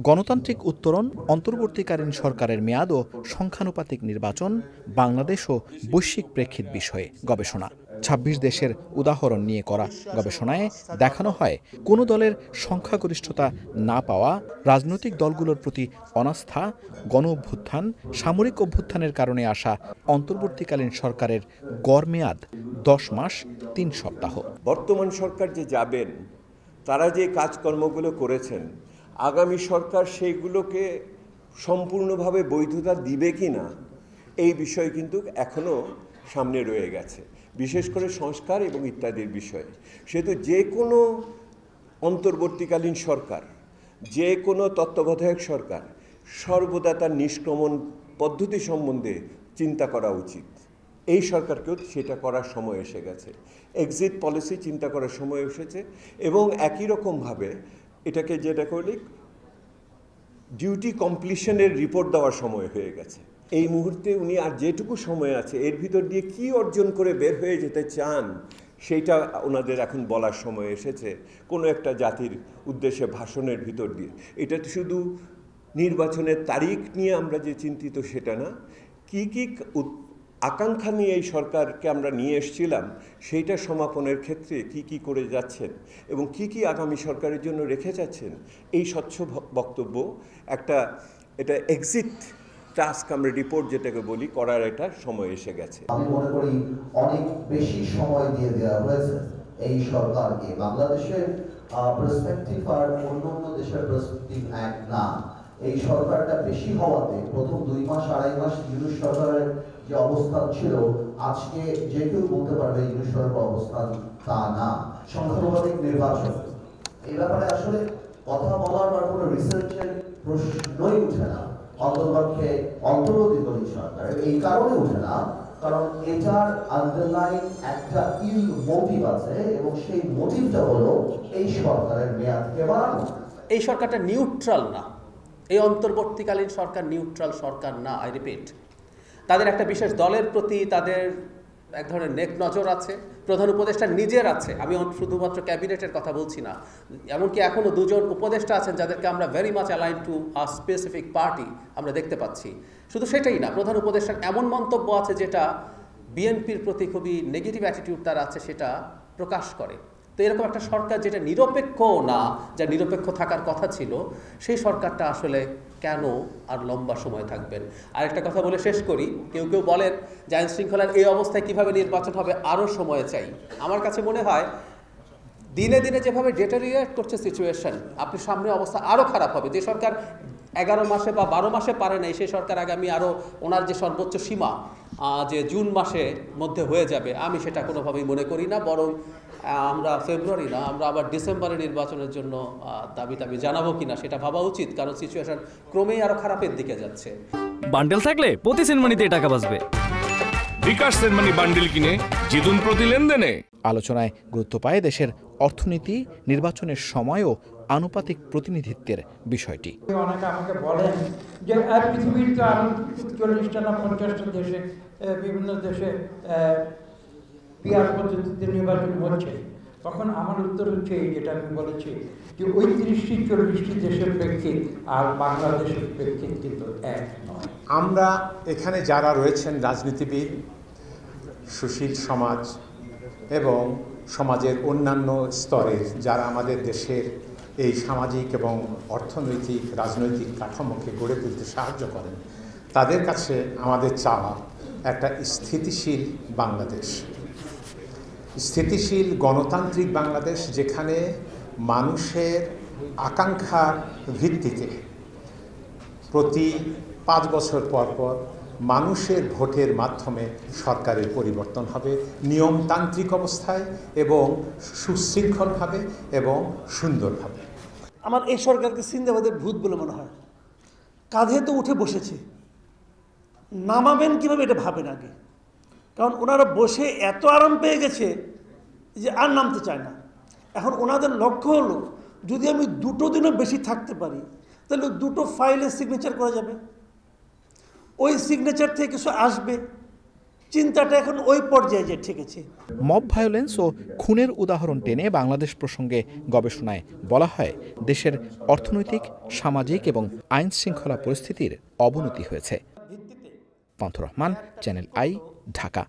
গণতান্ত্রিক উত্তরণ, অন্তর্বর্তীকালীন সরকারের মেয়াদ ও সংখ্যানুপাতিক নির্বাচন বাংলাদেশ ও বৈশ্বিক প্রেক্ষিত বিষয়ে গবেষণা। ২৬ দেশের উদাহরণ নিয়ে করা গবেষণায় দেখানো হয়, কোনো দলের সংখ্যাগরিষ্ঠতা না পাওয়া, রাজনৈতিক দলগুলোর প্রতি অনাস্থা, গণ অভ্যুত্থান, সামরিক অভ্যুত্থানের কারণে আসা অন্তর্বর্তীকালীন সরকারের গড় মেয়াদ ১০ মাস ৩ সপ্তাহ। বর্তমান সরকার যে যাবেন, তারা যে কাজকর্মগুলো করেছেন, আগামী সরকার সেইগুলোকে সম্পূর্ণভাবে বৈধতা দিবে কি না, এই বিষয় কিন্তু এখনও সামনে রয়ে গেছে, বিশেষ করে সংস্কার এবং ইত্যাদির বিষয়ে। সেহেতু যে কোনো অন্তর্বর্তীকালীন সরকার, যে কোনো তত্ত্বাবধায়ক সরকার সর্বদা তার নিষ্ক্রমণ পদ্ধতি সম্বন্ধে চিন্তা করা উচিত। এই সরকারকেও সেটা করার সময় এসে গেছে, এক্সিট পলিসি চিন্তা করার সময় এসেছে, এবং একই রকমভাবে এটাকে যেটা করলে ডিউটি কমপ্লিশনের রিপোর্ট দেওয়ার সময় হয়ে গেছে। এই মুহূর্তে উনি আর যেটুকু সময় আছে এর ভিতর দিয়ে কি অর্জন করে বের হয়ে যেতে চান, সেইটা ওনাদের এখন বলার সময় এসেছে কোনো একটা জাতির উদ্দেশ্যে ভাষণের ভিতর দিয়ে। এটা শুধু নির্বাচনের তারিখ নিয়ে আমরা যে চিন্তিত সেটা না, কি কি আকাঙ্ক্ষা নিয়ে এই সরকারকে আমরা নিয়ে এসেছিলাম সেইটা সমাপনের ক্ষেত্রে কি কি করে যাচ্ছেন এবং কি কি আগামী সরকারের জন্য রেখে যাচ্ছেন, এই স্বচ্ছ বক্তব্য এটা এক্সিট টাস্ক আমরা রিপোর্ট যেটাকে বলি করার একটা সময় এসে গেছে। আমি মনে করি অনেক বেশি সময় দিয়ে দেওয়া হয়েছে এই সরকারকে। বাংলাদেশের পার্সপেক্টিভ আর অন্য দেশের পার্সপেক্টিভ এক না। এই সরকারটা বেশি হওয়াতে প্রথম ২ মাস ২.৫ মাস ইউনূস সরকারের যে অবস্থান ছিল, আজকে যে কেউ বলতে পারবে ইউনূস সরকারের অবস্থান তা না। সংখ্যানুপাতিক নির্বাচন, এই ব্যাপারে আসলে কথা বলার বা কোনো রিসার্চের প্রশ্নই উঠে না। অন্তর্পক্ষে অন্তর্বর্তীকালীন সরকারের এই কারণে উঠে না, কারণ এটার আন্ডারলাইন একটা ইল মোটিভ আছে, এবং সেই মোটিভটা হলো এই সরকারের মেয়াদকে বাড়ানো। এই সরকারটা নিউট্রাল না, এই অন্তর্বর্তীকালীন সরকার নিউট্রাল সরকার না। আই রিপিট, তাদের একটা বিশেষ দলের প্রতি তাদের এক ধরনের নেক নজর আছে, প্রধান উপদেষ্টা নিজের আছে। আমি শুধুমাত্র ক্যাবিনেটের কথা বলছি না, এমনকি এখনও 2 জন উপদেষ্টা আছেন যাদেরকে আমরা very much align to a specific party আমরা দেখতে পাচ্ছি। শুধু সেটাই না, প্রধান উপদেষ্টার এমন মন্তব্য আছে যেটা বিএনপির প্রতি খুবই নেগেটিভ অ্যাটিটিউড তার আছে, সেটা প্রকাশ করে। তো এরকম একটা সরকার যেটা নিরপেক্ষ না, যা নিরপেক্ষ থাকার কথা ছিল, সেই সরকারটা আসলে কেন আর লম্বা সময় থাকবেন? আরেকটা কথা বলে শেষ করি। কেউ কেউ বলেন যে আইন শৃঙ্খলার এই অবস্থায় কীভাবে নির্বাচন হবে, আরও সময় চাই। আমার কাছে মনে হয় দিনে দিনে যেভাবে ডেটারিয়েট করছে সিচুয়েশন, আপনি সামনে অবস্থা আরও খারাপ হবে। যে সরকার 11 মাসে বা 12 মাসে পারে নাই, সেই সরকার আগামী আরও ওনার যে সর্বোচ্চ সীমা যে জুন মাসের মধ্যে হয়ে যাবে, আমি সেটা কোনোভাবেই মনে করি না। বরং আমরা ফেব্রুয়ারি না, আমরা আবার ডিসেম্বরে নির্বাচনের জন্য দাবি জানাবো কিনা সেটা ভাবা উচিত, কারণ সিচুয়েশন ক্রমেই আরো খারাপের দিকে যাচ্ছে। বান্ডেল থাকলে প্রতি সেনমানিতে টাকা বাঁচবে। বিকাশ সেনমানি বান্ডেল কিনে জিতুন প্রতি লেনদেনে। আলোচনায় গুরুত্ব পায় দেশের অর্থনীতি, নির্বাচনের সময় ও আনুপাতিক প্রতিনিধিত্বের বিষয়টি। অনেকে আমাকে বলেন যে পৃথিবীর তো আরো 40টা না 50টা দেশে, বিভিন্ন দেশে পিআর পদ্ধতিতে নির্বাচন হচ্ছে। তখন আমার উত্তর হচ্ছে এই, যেটা আমি বলেছি, যে ওই 30-40টি দেশের প্রেক্ষিত আর বাংলাদেশের প্রেক্ষিত কিন্তু এক নয়। আমরা এখানে যারা রয়েছেন রাজনীতিবিদ, সুশীল সমাজ এবং সমাজের অন্যান্য স্তরের যারা আমাদের দেশের এই সামাজিক এবং অর্থনৈতিক রাজনৈতিক কাঠামোকে গড়ে তুলতে সাহায্য করেন, তাদের কাছে আমাদের চাওয়া একটা স্থিতিশীল বাংলাদেশ, স্থিতিশীল গণতান্ত্রিক বাংলাদেশ, যেখানে মানুষের আকাঙ্ক্ষার ভিত্তিতে প্রতি 5 বছর পর পর মানুষের ভোটের মাধ্যমে সরকারের পরিবর্তন হবে নিয়মতান্ত্রিক অবস্থায় এবং সুশৃঙ্খলভাবে এবং সুন্দরভাবে। আমার এই সরকারকে সিন্দাবাদের ভূত বলে মনে হয়। কাঁধে তো উঠে বসেছে, নামাবেন কীভাবে এটা ভাবেন আগে, কারণ ওনারা বসে এত আরাম পেয়ে গেছে যে আর নামতে চায় না। এখন ওনাদের লক্ষ্য হলো, যদি আমি 2 দিনও বেশি থাকতে পারি তাহলে 2 ফাইলে সিগনেচার করা যাবে, ওই সিগনেচার থেকে কিছু আসবে, চিন্তাটা এখন ওই পর্যায়ে যে ঠেকেছে। মব ভায়োলেন্স ও খুনের উদাহরণ টেনে বাংলাদেশ প্রসঙ্গে গবেষণায় বলা হয়, দেশের অর্থনৈতিক, সামাজিক এবং আইন শৃঙ্খলা পরিস্থিতির অবনতি হয়েছে। পান্থর রহমান, চ্যানেল আই, ঢাকা।